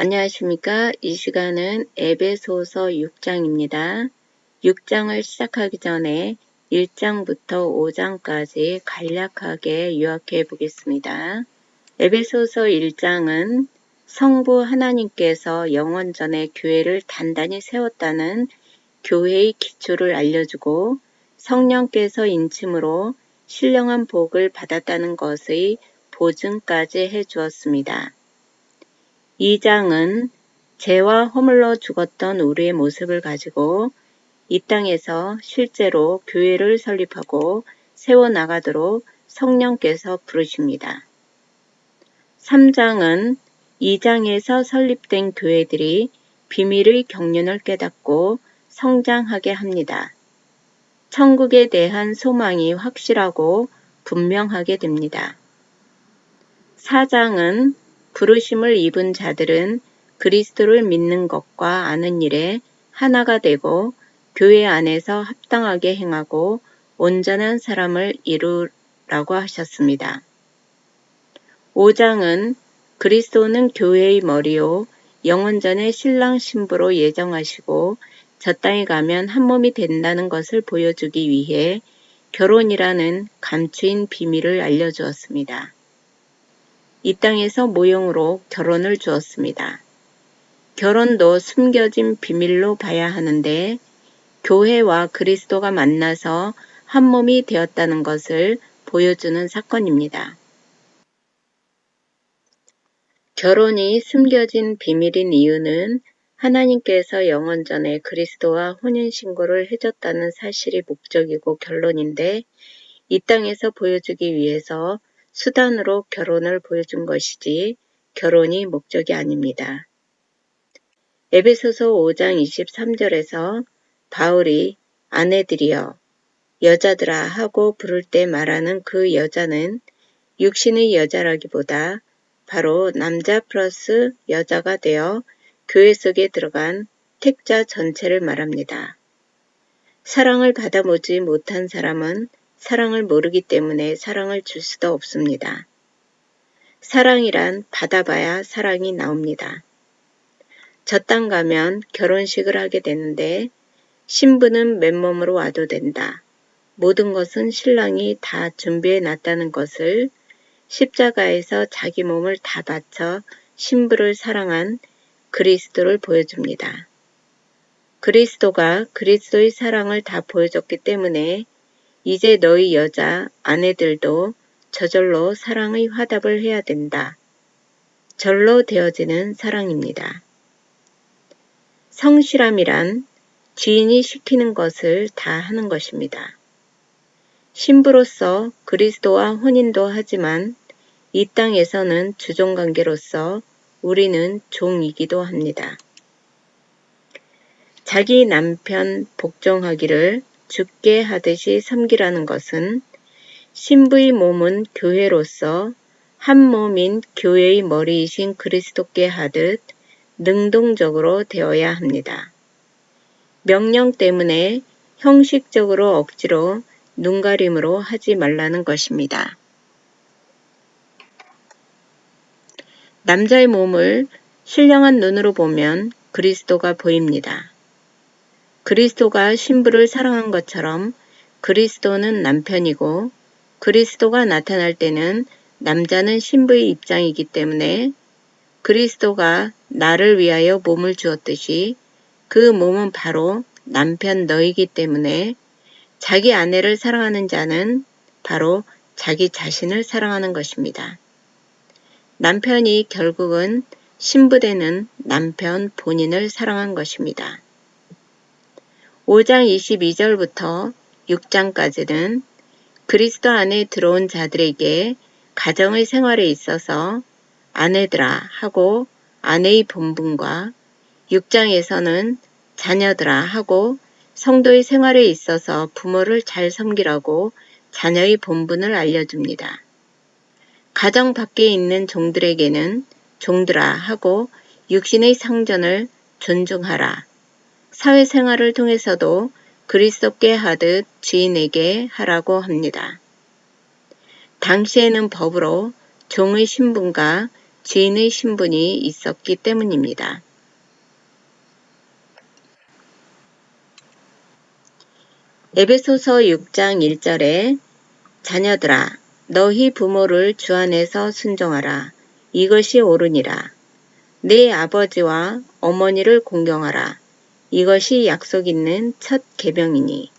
안녕하십니까. 이 시간은 에베소서 6장입니다. 6장을 시작하기 전에 1장부터 5장까지 간략하게 요약해 보겠습니다. 에베소서 1장은 성부 하나님께서 영원전에 교회를 단단히 세웠다는 교회의 기초를 알려주고 성령께서 인침으로 신령한 복을 받았다는 것의 보증까지 해주었습니다. 2장은 죄와 허물로 죽었던 우리의 모습을 가지고 이 땅에서 실제로 교회를 설립하고 세워나가도록 성령께서 부르십니다. 3장은 2장에서 설립된 교회들이 비밀의 경륜을 깨닫고 성장하게 합니다. 천국에 대한 소망이 확실하고 분명하게 됩니다. 4장은 부르심을 입은 자들은 그리스도를 믿는 것과 아는 일에 하나가 되고 교회 안에서 합당하게 행하고 온전한 사람을 이루라고 하셨습니다. 5장은 그리스도는 교회의 머리요 영원전의 신랑 신부로 예정하시고 저 땅에 가면 한 몸이 된다는 것을 보여주기 위해 결혼이라는 감추인 비밀을 알려주었습니다. 이 땅에서 모형으로 결혼을 주었습니다. 결혼도 숨겨진 비밀로 봐야 하는데 교회와 그리스도가 만나서 한 몸이 되었다는 것을 보여주는 사건입니다. 결혼이 숨겨진 비밀인 이유는 하나님께서 영원전에 그리스도와 혼인신고를 해줬다는 사실이 목적이고 결론인데 이 땅에서 보여주기 위해서 수단으로 결혼을 보여준 것이지 결혼이 목적이 아닙니다. 에베소서 5장 23절에서 바울이 아내들이여 여자들아 하고 부를 때 말하는 그 여자는 육신의 여자라기보다 바로 남자 플러스 여자가 되어 교회 속에 들어간 택자 전체를 말합니다. 사랑을 받아보지 못한 사람은 사랑을 모르기 때문에 사랑을 줄 수도 없습니다. 사랑이란 받아봐야 사랑이 나옵니다. 저 땅 가면 결혼식을 하게 되는데 신부는 맨몸으로 와도 된다. 모든 것은 신랑이 다 준비해 놨다는 것을 십자가에서 자기 몸을 다 바쳐 신부를 사랑한 그리스도를 보여줍니다. 그리스도가 그리스도의 사랑을 다 보여줬기 때문에 이제 너희 여자 아내들도 저절로 사랑의 화답을 해야 된다. 절로 되어지는 사랑입니다. 성실함이란 주인이 시키는 것을 다 하는 것입니다. 신부로서 그리스도와 혼인도 하지만 이 땅에서는 주종관계로서 우리는 종이기도 합니다. 자기 남편 복종하기를 주께 하듯이 섬기라는 것은 신부의 몸은 교회로서 한 몸인 교회의 머리이신 그리스도께 하듯 능동적으로 되어야 합니다. 명령 때문에 형식적으로 억지로 눈가림으로 하지 말라는 것입니다. 남자의 몸을 신령한 눈으로 보면 그리스도가 보입니다. 그리스도가 신부를 사랑한 것처럼 그리스도는 남편이고 그리스도가 나타날 때는 남자는 신부의 입장이기 때문에 그리스도가 나를 위하여 몸을 주었듯이 그 몸은 바로 남편 너이기 때문에 자기 아내를 사랑하는 자는 바로 자기 자신을 사랑하는 것입니다. 남편이 결국은 신부되는 남편 본인을 사랑한 것입니다. 5장 22절부터 6장까지는 그리스도 안에 들어온 자들에게 가정의 생활에 있어서 아내들아 하고 아내의 본분과 6장에서는 자녀들아 하고 성도의 생활에 있어서 부모를 잘 섬기라고 자녀의 본분을 알려줍니다. 가정 밖에 있는 종들에게는 종들아 하고 육신의 상전을 존중하라. 사회생활을 통해서도 그리스도께 하듯 주인에게 하라고 합니다. 당시에는 법으로 종의 신분과 죄인의 신분이 있었기 때문입니다. 에베소서 6장 1절에 자녀들아 너희 부모를 주 안에서 순종하라. 이것이 옳으니라. 내 아버지와 어머니를 공경하라. 이것이 약속 있는 첫 계명이니.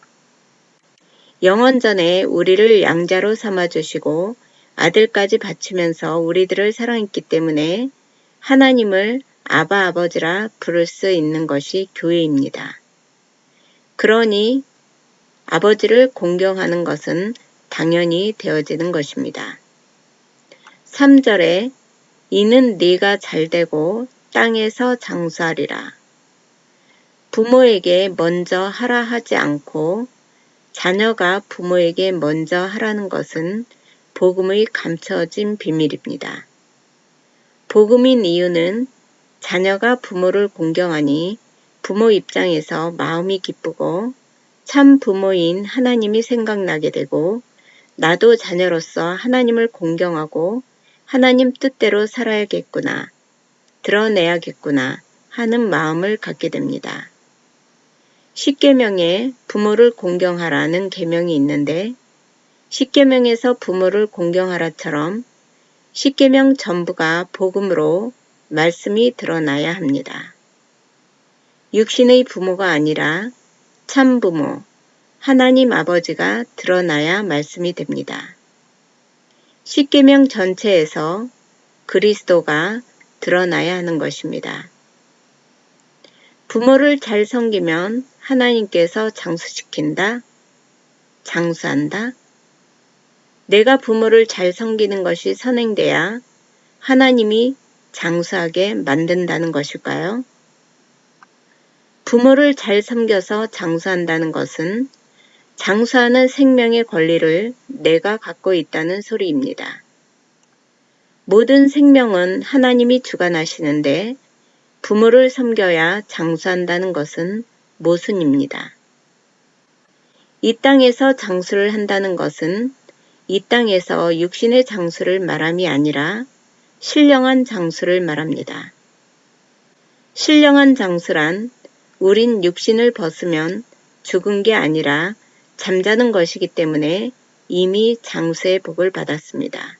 영원전에 우리를 양자로 삼아주시고 아들까지 바치면서 우리들을 사랑했기 때문에 하나님을 아바 아버지라 부를 수 있는 것이 교회입니다. 그러니 아버지를 공경하는 것은 당연히 되어지는 것입니다. 3절에 이는 네가 잘되고 땅에서 장수하리라. 부모에게 먼저 하라 하지 않고 자녀가 부모에게 먼저 하라는 것은 복음의 감춰진 비밀입니다. 복음인 이유는 자녀가 부모를 공경하니 부모 입장에서 마음이 기쁘고 참 부모인 하나님이 생각나게 되고 나도 자녀로서 하나님을 공경하고 하나님 뜻대로 살아야겠구나, 드러내야겠구나 하는 마음을 갖게 됩니다. 십계명에 부모를 공경하라는 계명이 있는데 십계명에서 부모를 공경하라처럼 십계명 전부가 복음으로 말씀이 드러나야 합니다. 육신의 부모가 아니라 참 부모, 하나님 아버지가 드러나야 말씀이 됩니다. 십계명 전체에서 그리스도가 드러나야 하는 것입니다. 부모를 잘 섬기면 하나님께서 장수시킨다, 장수한다. 내가 부모를 잘 섬기는 것이 선행돼야 하나님이 장수하게 만든다는 것일까요? 부모를 잘 섬겨서 장수한다는 것은 장수하는 생명의 권리를 내가 갖고 있다는 소리입니다. 모든 생명은 하나님이 주관하시는데 부모를 섬겨야 장수한다는 것은 모순입니다. 이 땅에서 장수를 한다는 것은 이 땅에서 육신의 장수를 말함이 아니라 신령한 장수를 말합니다. 신령한 장수란 우린 육신을 벗으면 죽은 게 아니라 잠자는 것이기 때문에 이미 장수의 복을 받았습니다.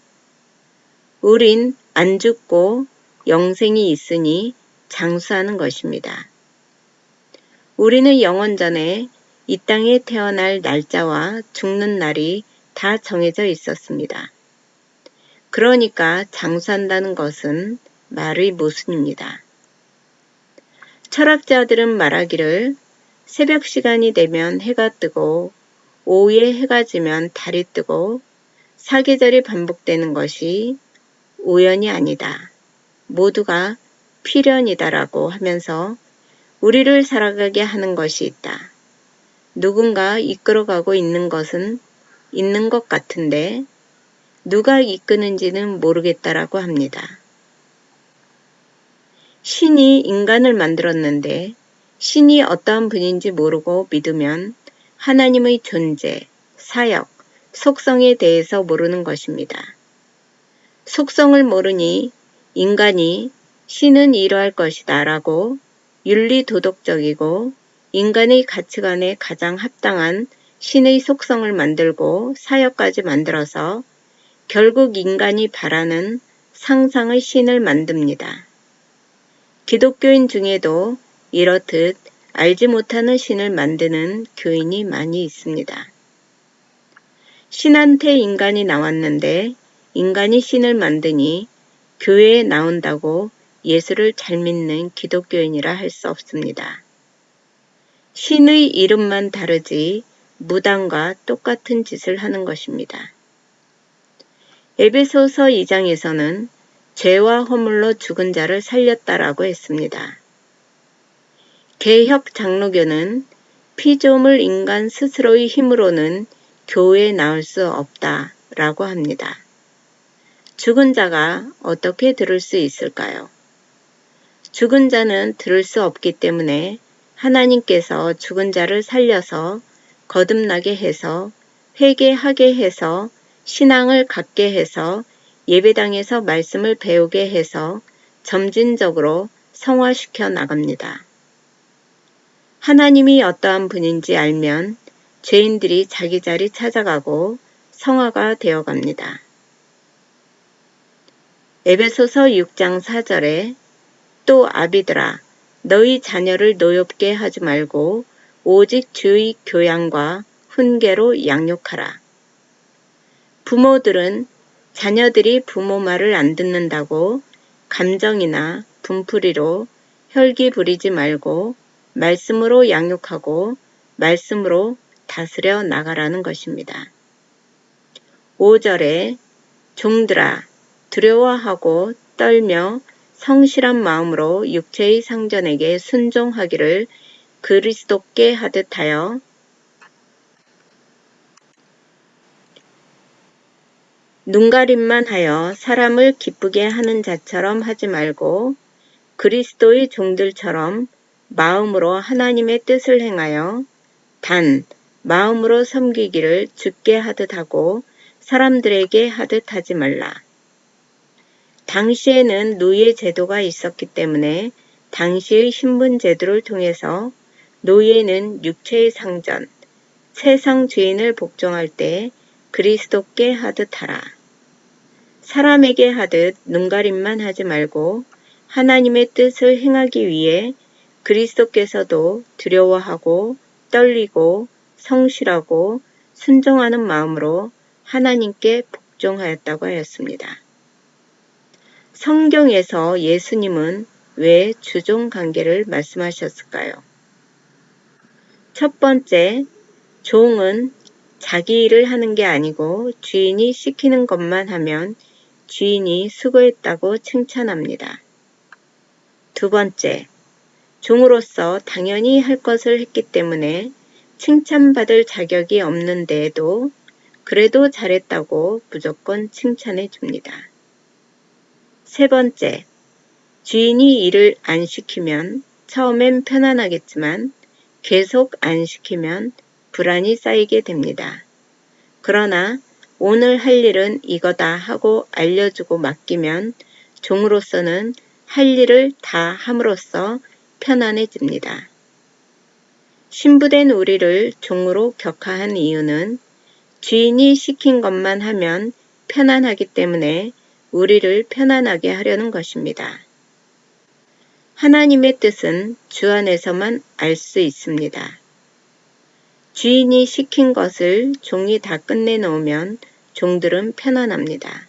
우린 안 죽고 영생이 있으니 장수하는 것입니다. 우리는 영원전에 이 땅에 태어날 날짜와 죽는 날이 다 정해져 있었습니다. 그러니까 장수한다는 것은 말의 모순입니다. 철학자들은 말하기를 새벽 시간이 되면 해가 뜨고 오후에 해가 지면 달이 뜨고 사계절이 반복되는 것이 우연이 아니다. 모두가 필연이다라고 하면서 우리를 살아가게 하는 것이 있다. 누군가 이끌어가고 있는 것은 있는 것 같은데 누가 이끄는지는 모르겠다라고 합니다. 신이 인간을 만들었는데 신이 어떠한 분인지 모르고 믿으면 하나님의 존재, 사역, 속성에 대해서 모르는 것입니다. 속성을 모르니 인간이 신은 이러할 것이다 라고 윤리도덕적이고 인간의 가치관에 가장 합당한 신의 속성을 만들고 사역까지 만들어서 결국 인간이 바라는 상상의 신을 만듭니다. 기독교인 중에도 이렇듯 알지 못하는 신을 만드는 교인이 많이 있습니다. 신한테 인간이 나왔는데 인간이 신을 만드니 교회에 나온다고 예수를 잘 믿는 기독교인이라 할 수 없습니다. 신의 이름만 다르지 무당과 똑같은 짓을 하는 것입니다. 에베소서 2장에서는 죄와 허물로 죽은 자를 살렸다라고 했습니다. 개혁 장로교는 피조물 인간 스스로의 힘으로는 교회에 나올 수 없다라고 합니다. 죽은 자가 어떻게 들을 수 있을까요? 죽은 자는 들을 수 없기 때문에 하나님께서 죽은 자를 살려서 거듭나게 해서 회개하게 해서 신앙을 갖게 해서 예배당에서 말씀을 배우게 해서 점진적으로 성화시켜 나갑니다. 하나님이 어떠한 분인지 알면 죄인들이 자기 자리 찾아가고 성화가 되어갑니다. 에베소서 6장 4절에 또 아비들아 너희 자녀를 노엽게 하지 말고 오직 주의 교양과 훈계로 양육하라. 부모들은 자녀들이 부모 말을 안 듣는다고 감정이나 분풀이로 혈기 부리지 말고 말씀으로 양육하고 말씀으로 다스려 나가라는 것입니다. 5절에 종들아 두려워하고 떨며 성실한 마음으로 육체의 상전에게 순종하기를 그리스도께 하듯하여 눈가림만 하여 사람을 기쁘게 하는 자처럼 하지 말고 그리스도의 종들처럼 마음으로 하나님의 뜻을 행하여 단 마음으로 섬기기를 주께 하듯 하고 사람들에게 하듯 하지 말라. 당시에는 노예 제도가 있었기 때문에 당시의 신분 제도를 통해서 노예는 육체의 상전, 세상 주인을 복종할 때 그리스도께 하듯 하라. 사람에게 하듯 눈가림만 하지 말고 하나님의 뜻을 행하기 위해 그리스도께서도 두려워하고 떨리고 성실하고 순종하는 마음으로 하나님께 복종하였다고 하였습니다. 성경에서 예수님은 왜 주종 관계를 말씀하셨을까요? 첫 번째, 종은 자기 일을 하는 게 아니고 주인이 시키는 것만 하면 주인이 수고했다고 칭찬합니다. 두 번째, 종으로서 당연히 할 것을 했기 때문에 칭찬받을 자격이 없는데도 그래도 잘했다고 무조건 칭찬해 줍니다. 세 번째, 주인이 일을 안 시키면 처음엔 편안하겠지만 계속 안 시키면 불안이 쌓이게 됩니다. 그러나 오늘 할 일은 이거다 하고 알려주고 맡기면 종으로서는 할 일을 다 함으로써 편안해집니다. 신부된 우리를 종으로 격하한 이유는 주인이 시킨 것만 하면 편안하기 때문에 우리를 편안하게 하려는 것입니다. 하나님의 뜻은 주 안에서만 알 수 있습니다. 주인이 시킨 것을 종이 다 끝내놓으면 종들은 편안합니다.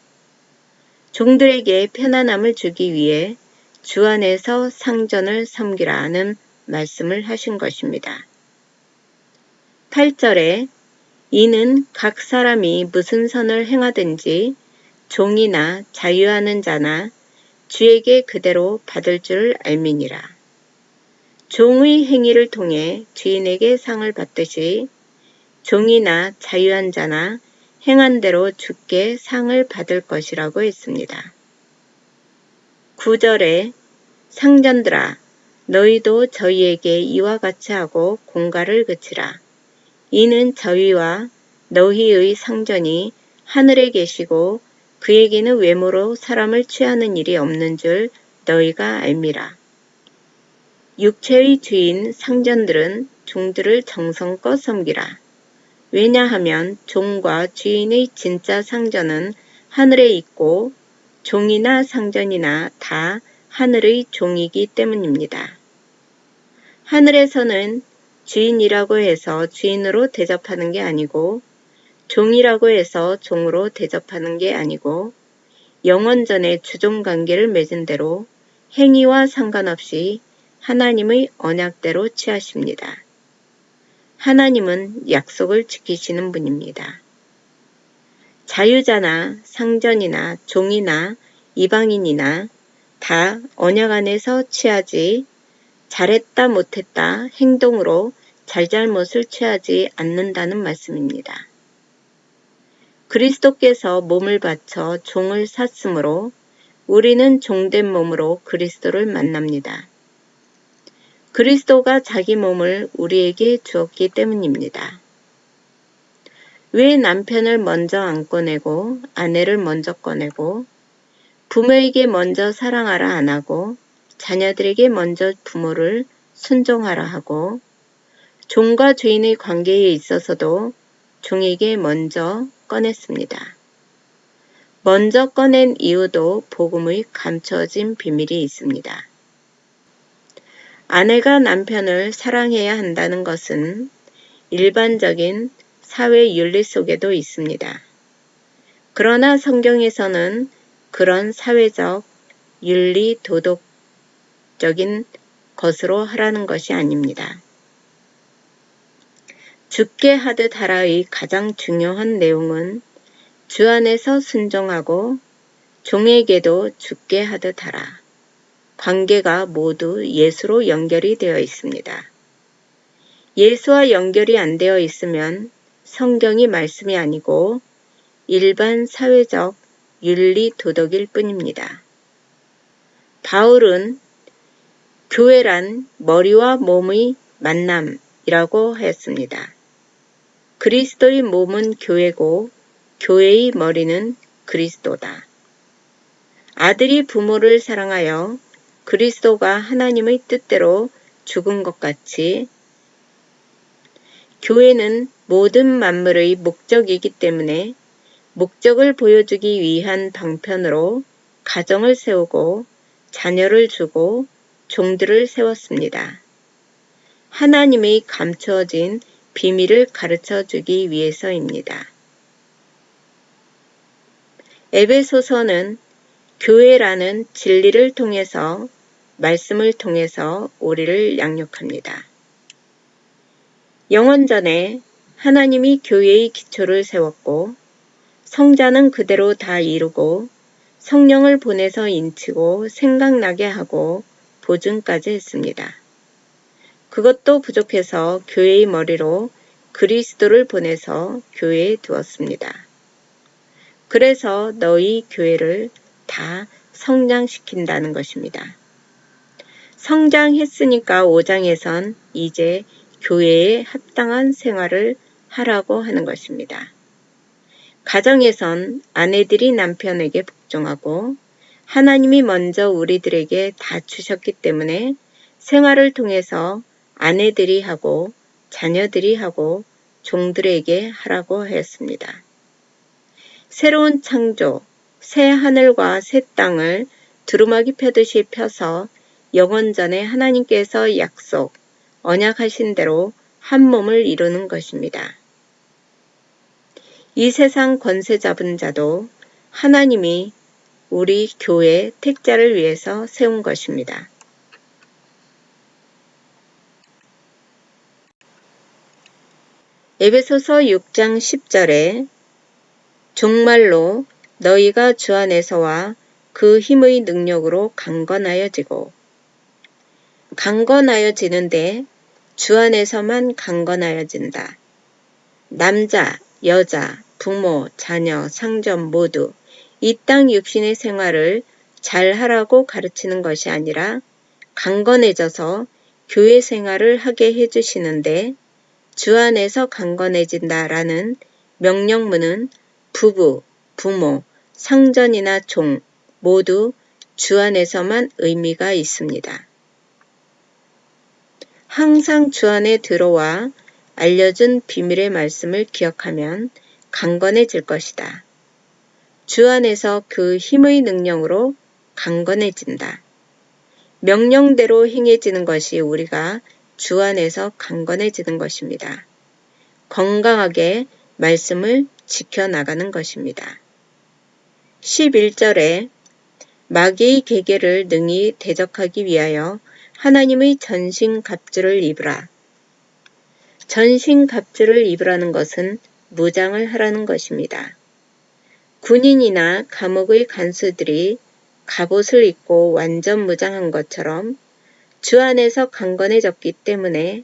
종들에게 편안함을 주기 위해 주 안에서 상전을 섬기라는 말씀을 하신 것입니다. 8절에 이는 각 사람이 무슨 선을 행하든지 종이나 자유하는 자나 주에게 그대로 받을 줄 알미니라. 종의 행위를 통해 주인에게 상을 받듯이 종이나 자유한 자나 행한 대로 주께 상을 받을 것이라고 했습니다. 9절에 상전들아 너희도 저희에게 이와 같이 하고 공갈을 그치라. 이는 저희와 너희의 상전이 하늘에 계시고 그에게는 외모로 사람을 취하는 일이 없는 줄 너희가 알미라. 육체의 주인 상전들은 종들을 정성껏 섬기라. 왜냐하면 종과 주인의 진짜 상전은 하늘에 있고 종이나 상전이나 다 하늘의 종이기 때문입니다. 하늘에서는 주인이라고 해서 주인으로 대접하는 게 아니고 종이라고 해서 종으로 대접하는 게 아니고 영원전에 주종관계를 맺은 대로 행위와 상관없이 하나님의 언약대로 취하십니다. 하나님은 약속을 지키시는 분입니다. 자유자나 상전이나 종이나 이방인이나 다 언약 안에서 취하지 잘했다 못했다 행동으로 잘잘못을 취하지 않는다는 말씀입니다. 그리스도께서 몸을 바쳐 종을 샀으므로 우리는 종된 몸으로 그리스도를 만납니다. 그리스도가 자기 몸을 우리에게 주었기 때문입니다. 왜 남편을 먼저 안 꺼내고 아내를 먼저 꺼내고 부모에게 먼저 사랑하라 안 하고 자녀들에게 먼저 부모를 순종하라 하고 종과 주인의 관계에 있어서도 종에게 먼저 꺼냈습니다. 먼저 꺼낸 이유도 복음의 감춰진 비밀이 있습니다. 아내가 남편을 사랑해야 한다는 것은 일반적인 사회 윤리 속에도 있습니다. 그러나 성경에서는 그런 사회적, 윤리, 도덕적인 것으로 하라는 것이 아닙니다. 죽게 하듯 하라의 가장 중요한 내용은 주 안에서 순종하고 종에게도 죽게 하듯 하라. 관계가 모두 예수로 연결이 되어 있습니다. 예수와 연결이 안 되어 있으면 성경이 말씀이 아니고 일반 사회적 윤리 도덕일 뿐입니다. 바울은 교회란 머리와 몸의 만남이라고 하였습니다. 그리스도의 몸은 교회고 교회의 머리는 그리스도다. 아들이 부모를 사랑하여 그리스도가 하나님의 뜻대로 죽은 것 같이 교회는 모든 만물의 목적이기 때문에 목적을 보여주기 위한 방편으로 가정을 세우고 자녀를 주고 종들을 세웠습니다. 하나님의 감추어진 비밀을 가르쳐 주기 위해서입니다. 에베소서는 교회라는 진리를 통해서 말씀을 통해서 우리를 양육합니다. 영원전에 하나님이 교회의 기초를 세웠고 성자는 그대로 다 이루고 성령을 보내서 인치고 생각나게 하고 보증까지 했습니다. 그것도 부족해서 교회의 머리로 그리스도를 보내서 교회에 두었습니다. 그래서 너희 교회를 다 성장시킨다는 것입니다. 성장했으니까 5장에선 이제 교회에 합당한 생활을 하라고 하는 것입니다. 가정에선 아내들이 남편에게 복종하고 하나님이 먼저 우리들에게 다 주셨기 때문에 생활을 통해서 아내들이 하고 자녀들이 하고 종들에게 하라고 하였습니다. 새로운 창조, 새 하늘과 새 땅을 두루마기 펴듯이 펴서 영원전에 하나님께서 약속, 언약하신 대로 한 몸을 이루는 것입니다. 이 세상 권세 잡은 자도 하나님이 우리 교회 택자를 위해서 세운 것입니다. 에베소서 6장 10절에 정말로 너희가 주 안에서와 그 힘의 능력으로 강건하여지고 강건하여지는데 주 안에서만 강건하여진다. 남자, 여자, 부모, 자녀, 상점 모두 이 땅 육신의 생활을 잘하라고 가르치는 것이 아니라 강건해져서 교회 생활을 하게 해주시는데 주 안에서 강건해진다라는 명령문은 부부, 부모, 상전이나 종 모두 주 안에서만 의미가 있습니다. 항상 주 안에 들어와 알려준 비밀의 말씀을 기억하면 강건해질 것이다. 주 안에서 그 힘의 능력으로 강건해진다. 명령대로 행해지는 것이 우리가 주 안에서 강건해지는 것입니다. 건강하게 말씀을 지켜나가는 것입니다. 11절에 마귀의 계계를 능히 대적하기 위하여 하나님의 전신갑주를 입으라. 전신갑주를 입으라는 것은 무장을 하라는 것입니다. 군인이나 감옥의 간수들이 갑옷을 입고 완전 무장한 것처럼 주 안에서 강건해졌기 때문에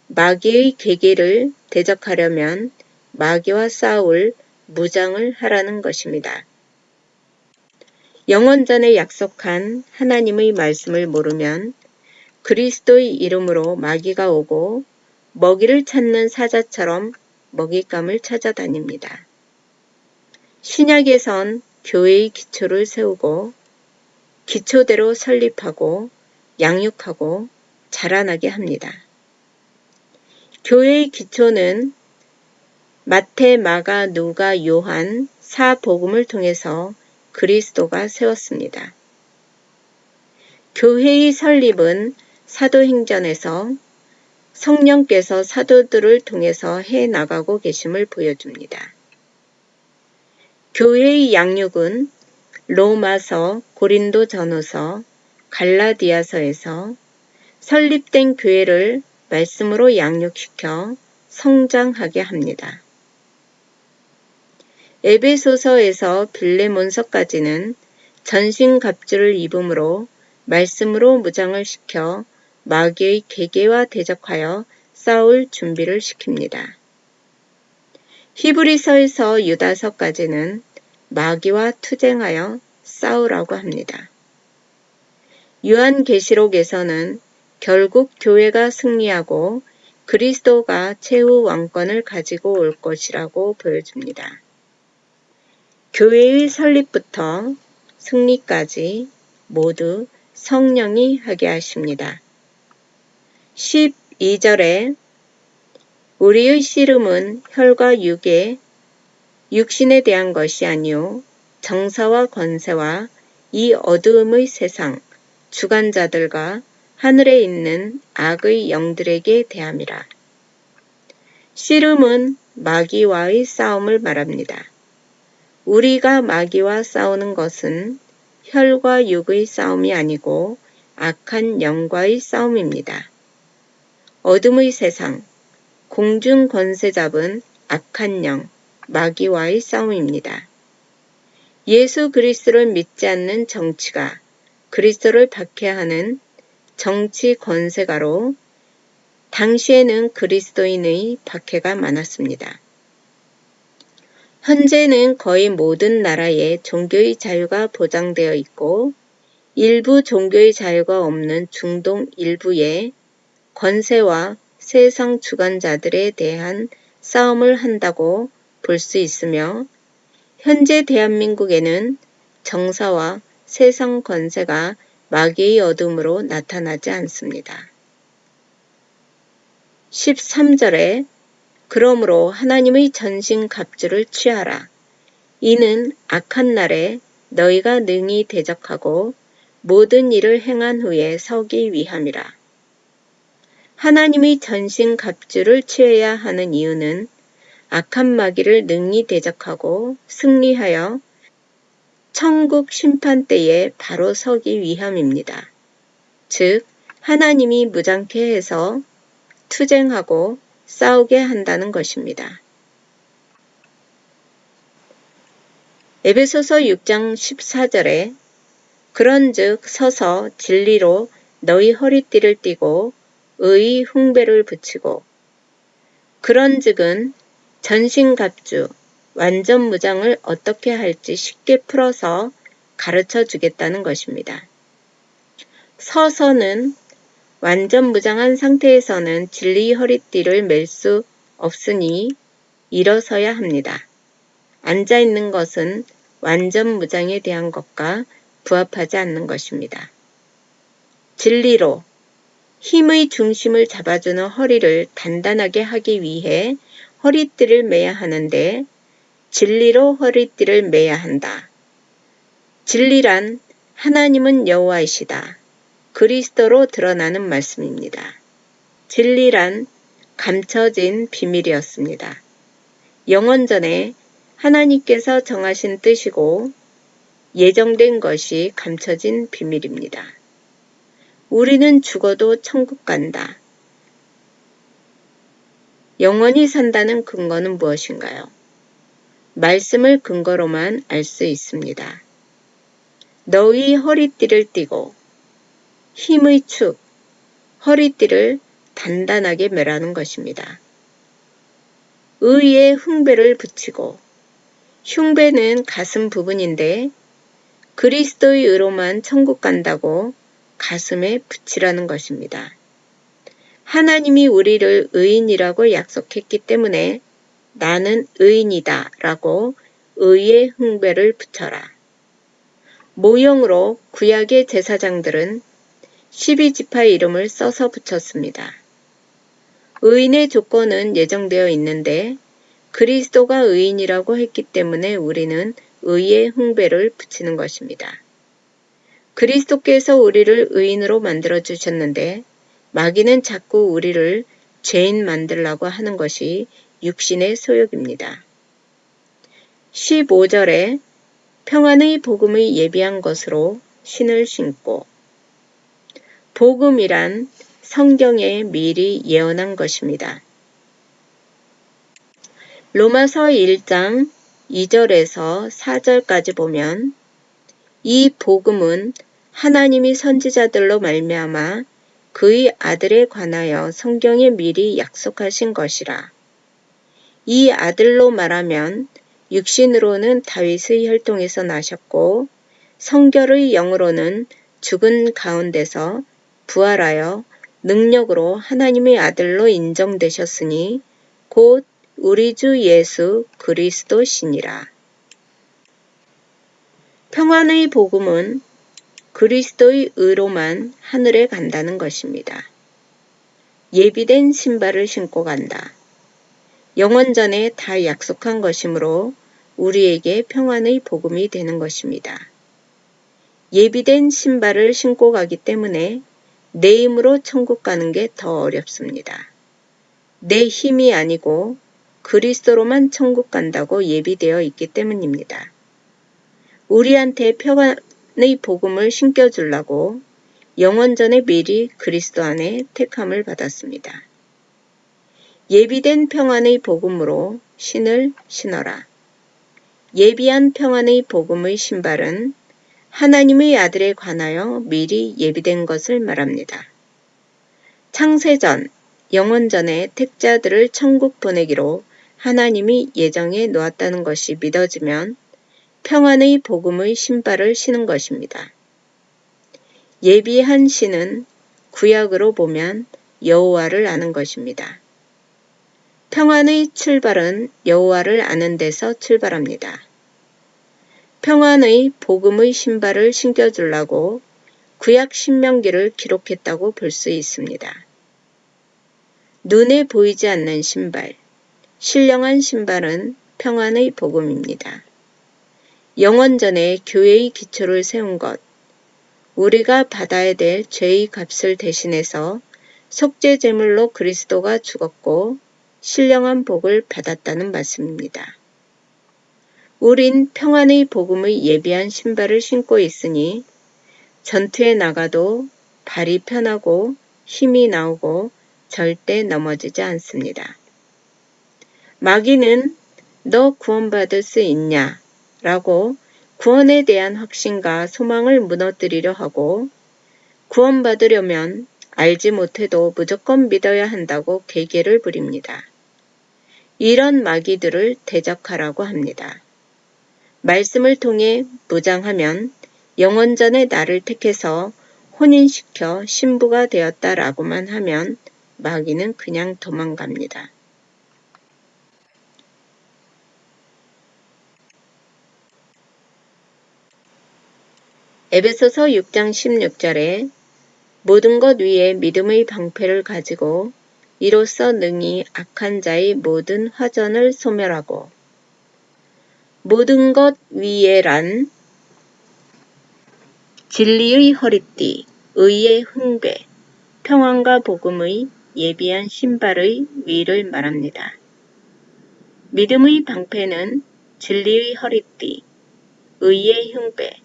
마귀의 계계를 대적하려면 마귀와 싸울 무장을 하라는 것입니다. 영원전에 약속한 하나님의 말씀을 모르면 그리스도의 이름으로 마귀가 오고 먹이를 찾는 사자처럼 먹잇감을 찾아다닙니다. 신약에선 교회의 기초를 세우고 기초대로 설립하고 양육하고 자라나게 합니다. 교회의 기초는 마태, 마가, 누가, 요한, 사복음을 통해서 그리스도가 세웠습니다. 교회의 설립은 사도행전에서 성령께서 사도들을 통해서 해나가고 계심을 보여줍니다. 교회의 양육은 로마서, 고린도전후서, 갈라디아서에서 설립된 교회를 말씀으로 양육시켜 성장하게 합니다. 에베소서에서 빌레몬서까지는 전신갑주를 입음으로 말씀으로 무장을 시켜 마귀의 계계와 대적하여 싸울 준비를 시킵니다. 히브리서에서 유다서까지는 마귀와 투쟁하여 싸우라고 합니다. 요한계시록에서는 결국 교회가 승리하고 그리스도가 최후 왕권을 가지고 올 것이라고 보여줍니다. 교회의 설립부터 승리까지 모두 성령이 하게 하십니다. 12절에 우리의 씨름은 혈과 육신에 대한 것이 아니요 정사와 권세와 이 어두움의 세상 주관자들과 하늘에 있는 악의 영들에게 대함이라. 씨름은 마귀와의 싸움을 말합니다. 우리가 마귀와 싸우는 것은 혈과 육의 싸움이 아니고 악한 영과의 싸움입니다. 어둠의 세상, 공중 권세 잡은 악한 영, 마귀와의 싸움입니다. 예수 그리스도를 믿지 않는 정치가 그리스도를 박해하는 정치 권세가로 당시에는 그리스도인의 박해가 많았습니다. 현재는 거의 모든 나라에 종교의 자유가 보장되어 있고 일부 종교의 자유가 없는 중동 일부의 권세와 세상 주관자들에 대한 싸움을 한다고 볼 수 있으며 현재 대한민국에는 정사와 세상 권세가 마귀의 어둠으로 나타나지 않습니다. 13절에 그러므로 하나님의 전신 갑주를 취하라. 이는 악한 날에 너희가 능히 대적하고 모든 일을 행한 후에 서기 위함이라. 하나님의 전신 갑주를 취해야 하는 이유는 악한 마귀를 능히 대적하고 승리하여 천국 심판 때에 바로 서기 위함입니다. 즉 하나님이 무장케 해서 투쟁하고 싸우게 한다는 것입니다. 에베소서 6장 14절에 그런즉 서서 진리로 너희 허리띠를 띠고 의의 흉배를 붙이고 그런즉은 전신갑주 완전 무장을 어떻게 할지 쉽게 풀어서 가르쳐 주겠다는 것입니다. 서서는 완전 무장한 상태에서는 진리의 허리띠를 맬 수 없으니 일어서야 합니다. 앉아 있는 것은 완전 무장에 대한 것과 부합하지 않는 것입니다. 진리로 힘의 중심을 잡아주는 허리를 단단하게 하기 위해 허리띠를 매야 하는데 진리로 허리띠를 매야 한다. 진리란 하나님은 여호와이시다. 그리스도로 드러나는 말씀입니다. 진리란 감춰진 비밀이었습니다. 영원전에 하나님께서 정하신 뜻이고 예정된 것이 감춰진 비밀입니다. 우리는 죽어도 천국 간다. 영원히 산다는 근거는 무엇인가요? 말씀을 근거로만 알 수 있습니다. 너희 허리띠를 띠고 힘의 축, 허리띠를 단단하게 매라는 것입니다. 의의 흉배를 붙이고 흉배는 가슴 부분인데 그리스도의 의로만 천국 간다고 가슴에 붙이라는 것입니다. 하나님이 우리를 의인이라고 약속했기 때문에 나는 의인이다 라고 의의 흉배를 붙여라. 모형으로 구약의 제사장들은 12지파 이름을 써서 붙였습니다. 의인의 조건은 예정되어 있는데 그리스도가 의인이라고 했기 때문에 우리는 의의 흉배를 붙이는 것입니다. 그리스도께서 우리를 의인으로 만들어 주셨는데 마귀는 자꾸 우리를 죄인 만들라고 하는 것이 육신의 소욕입니다. 15절에 평안의 복음의 예비한 것으로 신을 신고, 복음이란 성경에 미리 예언한 것입니다. 로마서 1장 2절에서 4절까지 보면 이 복음은 하나님이 선지자들로 말미암아 그의 아들에 관하여 성경에 미리 약속하신 것이라. 이 아들로 말하면 육신으로는 다윗의 혈통에서 나셨고 성결의 영으로는 죽은 가운데서 부활하여 능력으로 하나님의 아들로 인정되셨으니 곧 우리 주 예수 그리스도시니라. 평안의 복음은 그리스도의 의로만 하늘에 간다는 것입니다. 예비된 신발을 신고 간다. 영원전에 다 약속한 것이므로 우리에게 평안의 복음이 되는 것입니다. 예비된 신발을 신고 가기 때문에 내 힘으로 천국 가는 게 더 어렵습니다. 내 힘이 아니고 그리스도로만 천국 간다고 예비되어 있기 때문입니다. 우리한테 평안의 복음을 신겨주려고 영원전에 미리 그리스도 안에 택함을 받았습니다. 예비된 평안의 복음으로 신을 신어라. 예비한 평안의 복음의 신발은 하나님의 아들에 관하여 미리 예비된 것을 말합니다. 창세전, 영원전에 택자들을 천국 보내기로 하나님이 예정해 놓았다는 것이 믿어지면 평안의 복음의 신발을 신은 것입니다. 예비한 신은 구약으로 보면 여호와를 아는 것입니다. 평안의 출발은 여호와를 아는 데서 출발합니다. 평안의 복음의 신발을 신겨주려고 구약 신명기를 기록했다고 볼 수 있습니다. 눈에 보이지 않는 신발, 신령한 신발은 평안의 복음입니다. 영원전에 교회의 기초를 세운 것, 우리가 받아야 될 죄의 값을 대신해서 속죄 제물로 그리스도가 죽었고 신령한 복을 받았다는 말씀입니다. 우린 평안의 복음의 예비한 신발을 신고 있으니 전투에 나가도 발이 편하고 힘이 나오고 절대 넘어지지 않습니다. 마귀는 너 구원받을 수 있냐? 라고 구원에 대한 확신과 소망을 무너뜨리려 하고 구원받으려면 알지 못해도 무조건 믿어야 한다고 계계를 부립니다. 이런 마귀들을 대적하라고 합니다. 말씀을 통해 무장하면 영원전에 나를 택해서 혼인시켜 신부가 되었다라고만 하면 마귀는 그냥 도망갑니다. 에베소서 6장 16절에 모든 것 위에 믿음의 방패를 가지고 이로써 능히 악한 자의 모든 화전을 소멸하고, 모든 것 위에란 진리의 허리띠, 의의 흉배, 평안과 복음의 예비한 신발의 위를 말합니다. 믿음의 방패는 진리의 허리띠, 의의 흉배,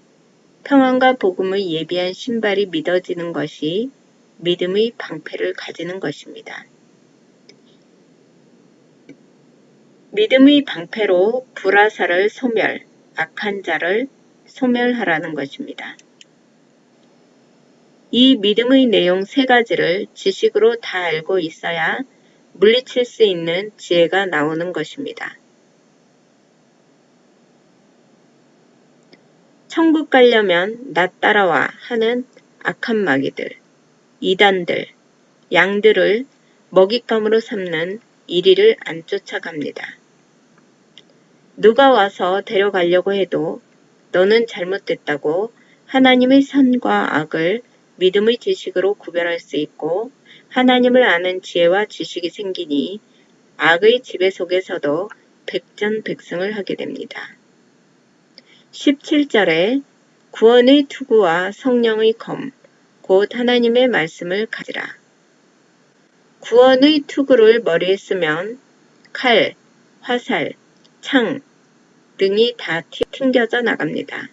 평안과 복음의 예비한 신발이 믿어지는 것이 믿음의 방패를 가지는 것입니다. 믿음의 방패로 불화살을 소멸, 악한 자를 소멸하라는 것입니다. 이 믿음의 내용 세 가지를 지식으로 다 알고 있어야 물리칠 수 있는 지혜가 나오는 것입니다. 천국 가려면 나 따라와 하는 악한 마귀들, 이단들, 양들을 먹잇감으로 삼는 이리를 안 쫓아갑니다. 누가 와서 데려가려고 해도 너는 잘못됐다고 하나님의 선과 악을 믿음의 지식으로 구별할 수 있고 하나님을 아는 지혜와 지식이 생기니 악의 지배 속에서도 백전백승을 하게 됩니다. 17절에 구원의 투구와 성령의 검, 곧 하나님의 말씀을 가지라. 구원의 투구를 머리에 쓰면 칼, 화살, 창 등이 다 튕겨져 나갑니다.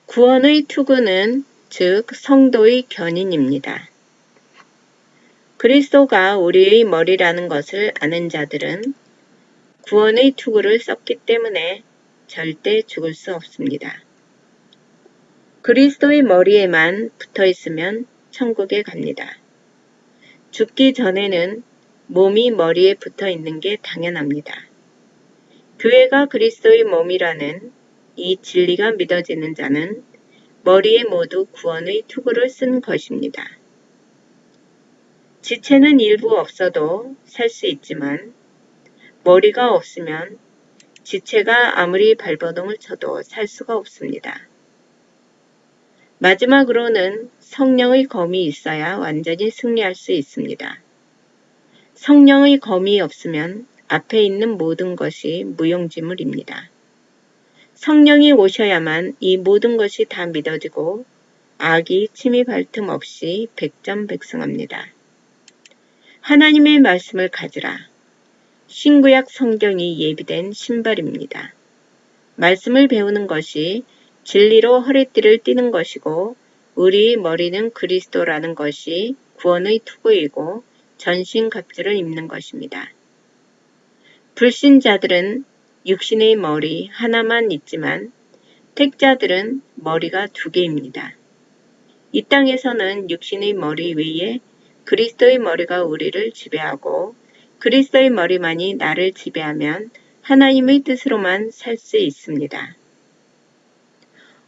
구원의 투구는 즉 성도의 견인입니다. 그리스도가 우리의 머리라는 것을 아는 자들은 구원의 투구를 썼기 때문에 절대 죽을 수 없습니다. 그리스도의 머리에만 붙어 있으면 천국에 갑니다. 죽기 전에는 몸이 머리에 붙어 있는 게 당연합니다. 교회가 그리스도의 몸이라는 이 진리가 믿어지는 자는 머리에 모두 구원의 투구를 쓴 것입니다. 지체는 일부 없어도 살 수 있지만 머리가 없으면 지체가 아무리 발버둥을 쳐도 살 수가 없습니다. 마지막으로는 성령의 검이 있어야 완전히 승리할 수 있습니다. 성령의 검이 없으면 앞에 있는 모든 것이 무용지물입니다. 성령이 오셔야만 이 모든 것이 다 믿어지고 악이 침입할 틈 없이 백전백승합니다. 하나님의 말씀을 가지라. 신구약 성경이 예비된 신발입니다. 말씀을 배우는 것이 진리로 허리띠를 띠는 것이고 우리 머리는 그리스도라는 것이 구원의 투구이고 전신갑주를 입는 것입니다. 불신자들은 육신의 머리 하나만 있지만 택자들은 머리가 2개입니다. 이 땅에서는 육신의 머리 외에 그리스도의 머리가 우리를 지배하고 그리스도의 머리만이 나를 지배하면 하나님의 뜻으로만 살 수 있습니다.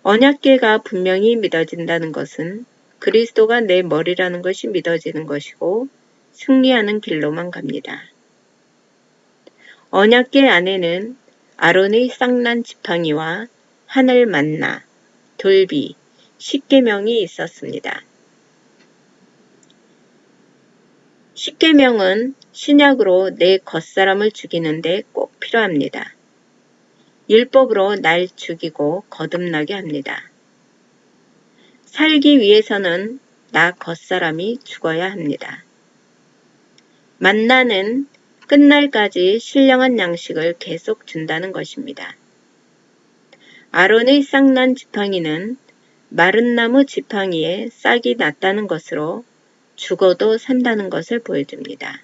언약궤가 분명히 믿어진다는 것은 그리스도가 내 머리라는 것이 믿어지는 것이고 승리하는 길로만 갑니다. 언약궤 안에는 아론의 쌍난 지팡이와 하늘 만나, 돌비, 십계명이 있었습니다. 십계명은 신약으로 내 겉사람을 죽이는데 꼭 필요합니다. 율법으로 날 죽이고 거듭나게 합니다. 살기 위해서는 나 겉사람이 죽어야 합니다. 만나는 끝날까지 신령한 양식을 계속 준다는 것입니다. 아론의 쌍난 지팡이는 마른 나무 지팡이에 싹이 났다는 것으로 죽어도 산다는 것을 보여줍니다.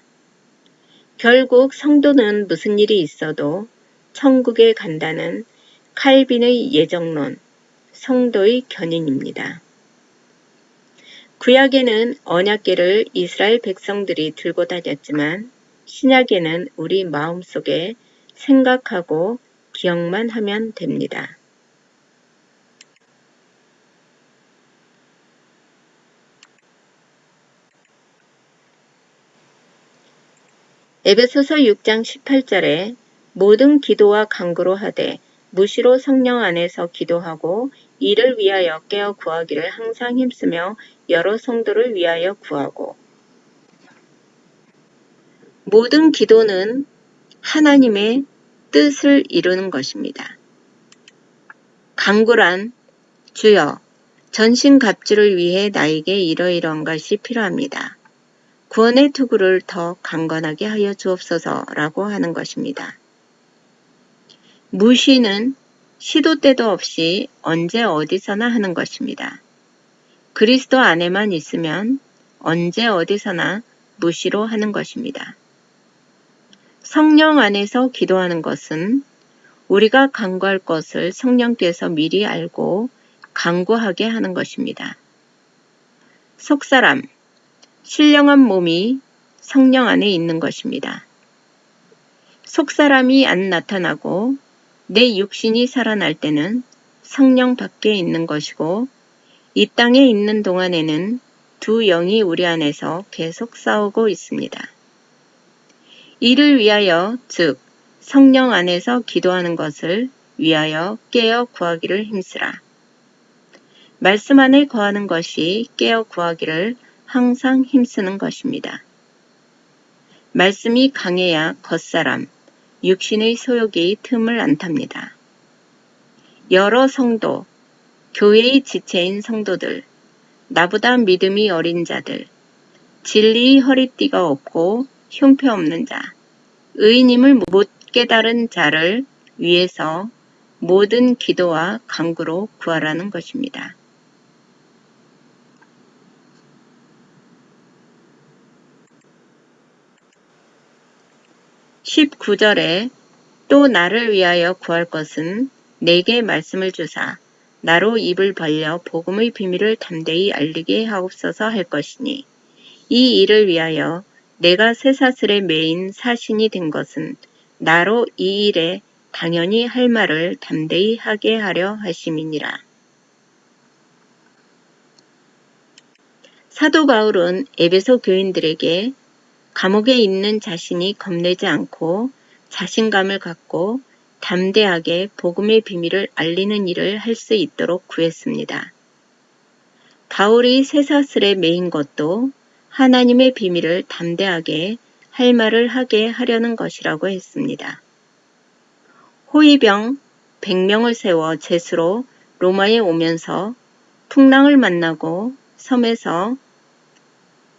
결국 성도는 무슨 일이 있어도 천국에 간다는 칼빈의 예정론, 성도의 견인입니다. 구약에는 언약궤를 이스라엘 백성들이 들고 다녔지만 신약에는 우리 마음속에 생각하고 기억만 하면 됩니다. 에베소서 6장 18절에 모든 기도와 간구로 하되 무시로 성령 안에서 기도하고 이를 위하여 깨어 구하기를 항상 힘쓰며 여러 성도를 위하여 구하고. 모든 기도는 하나님의 뜻을 이루는 것입니다. 간구란 주여 전신갑주를 위해 나에게 이러이러한 것이 필요합니다. 구원의 투구를 더 강건하게 하여 주옵소서라고 하는 것입니다. 무시는 시도 때도 없이 언제 어디서나 하는 것입니다. 그리스도 안에만 있으면 언제 어디서나 무시로 하는 것입니다. 성령 안에서 기도하는 것은 우리가 간구할 것을 성령께서 미리 알고 간구하게 하는 것입니다. 속사람, 신령한 몸이 성령 안에 있는 것입니다. 속사람이 안 나타나고 내 육신이 살아날 때는 성령 밖에 있는 것이고 이 땅에 있는 동안에는 두 영이 우리 안에서 계속 싸우고 있습니다. 이를 위하여, 즉 성령 안에서 기도하는 것을 위하여 깨어 구하기를 힘쓰라. 말씀 안에 거하는 것이 깨어 구하기를 항상 힘쓰는 것입니다. 말씀이 강해야 겉사람, 육신의 소욕이 틈을 안 탑니다. 여러 성도, 교회의 지체인 성도들, 나보다 믿음이 어린 자들, 진리의 허리띠가 없고 흉패없는 자, 의인임을 못 깨달은 자를 위해서 모든 기도와 간구로 구하라는 것입니다. 19절에 또 나를 위하여 구할 것은 내게 말씀을 주사 나로 입을 벌려 복음의 비밀을 담대히 알리게 하옵소서 할 것이니 이 일을 위하여 내가 쇠사슬에 매인 사신이 된 것은 나로 이 일에 당연히 할 말을 담대히 하게 하려 하심이니라. 사도 바울은 에베소 교인들에게 감옥에 있는 자신이 겁내지 않고 자신감을 갖고 담대하게 복음의 비밀을 알리는 일을 할 수 있도록 구했습니다. 바울이 쇠사슬에 매인 것도 하나님의 비밀을 담대하게 할 말을 하게 하려는 것이라고 했습니다. 호위병 100명을 세워 제수로 로마에 오면서 풍랑을 만나고 섬에서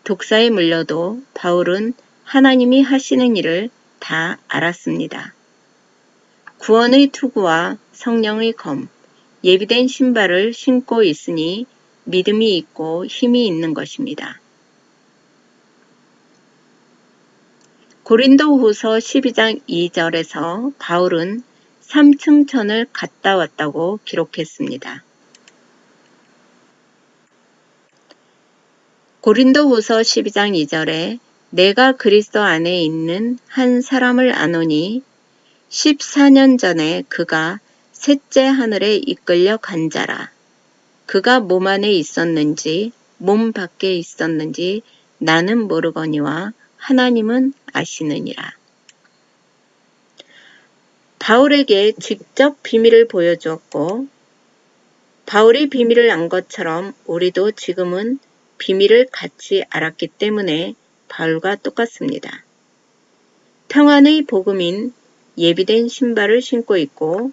독사에 물려도 바울은 하나님이 하시는 일을 다 알았습니다. 구원의 투구와 성령의 검, 예비된 신발을 신고 있으니 믿음이 있고 힘이 있는 것입니다. 고린도후서 12장 2절에서 바울은 3층 천을 갔다 왔다고 기록했습니다. 고린도후서 12장 2절에 내가 그리스도 안에 있는 한 사람을 아노니 14년 전에 그가 셋째 하늘에 이끌려 간 자라. 그가 몸 안에 있었는지 몸 밖에 있었는지 나는 모르거니와 하나님은 아시느니라. 바울에게 직접 비밀을 보여주었고 바울이 비밀을 안 것처럼 우리도 지금은 비밀을 같이 알았기 때문에 바울과 똑같습니다. 평안의 복음인 예비된 신발을 신고 있고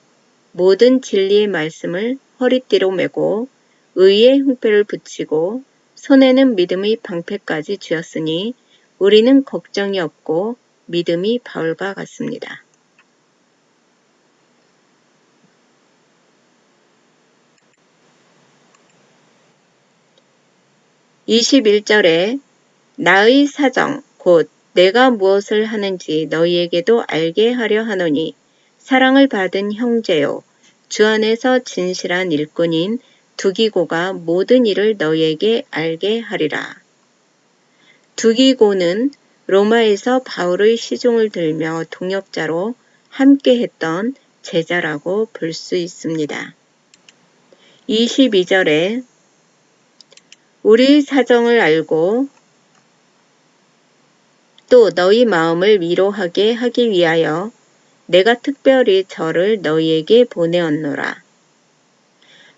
모든 진리의 말씀을 허리띠로 메고 의의 흉패를 붙이고 손에는 믿음의 방패까지 쥐었으니 우리는 걱정이 없고 믿음이 바울과 같습니다. (21절에) 나의 사정 곧 내가 무엇을 하는지 너희에게도 알게 하려 하노니 사랑을 받은 형제요 주 안에서 진실한 일꾼인 두기고가 모든 일을 너희에게 알게 하리라. 두기고는 로마에서 바울의 시종을 들며 동역자로 함께했던 제자라고 볼 수 있습니다. 22절에 우리 사정을 알고 또 너희 마음을 위로하게 하기 위하여 내가 특별히 저를 너희에게 보내었노라.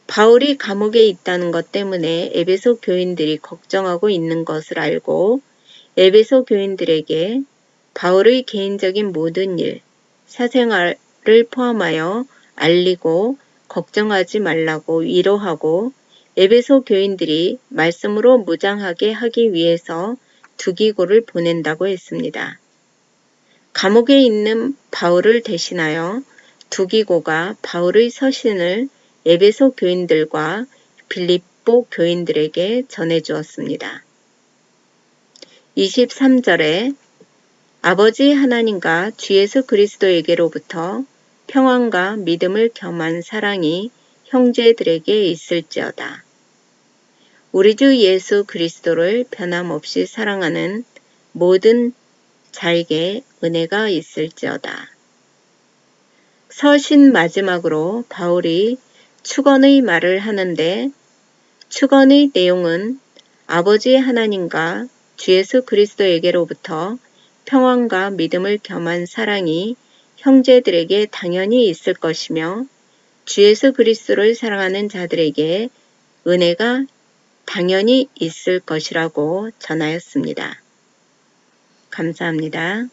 바울이 감옥에 있다는 것 때문에 에베소 교인들이 걱정하고 있는 것을 알고 에베소 교인들에게 바울의 개인적인 모든 일, 사생활을 포함하여 알리고 걱정하지 말라고 위로하고 에베소 교인들이 말씀으로 무장하게 하기 위해서 두기고를 보낸다고 했습니다. 감옥에 있는 바울을 대신하여 두기고가 바울의 서신을 에베소 교인들과 빌립보 교인들에게 전해주었습니다. 23절에 아버지 하나님과 주 예수 그리스도에게로부터 평안과 믿음을 겸한 사랑이 형제들에게 있을지어다. 우리 주 예수 그리스도를 변함없이 사랑하는 모든 자에게 은혜가 있을지어다. 서신 마지막으로 바울이 축원의 말을 하는데 축원의 내용은 아버지 하나님과 주 예수 그리스도에게로부터 평안과 믿음을 겸한 사랑이 형제들에게 당연히 있을 것이며 주 예수 그리스도를 사랑하는 자들에게 은혜가 당연히 있을 것이라고 전하였습니다. 감사합니다.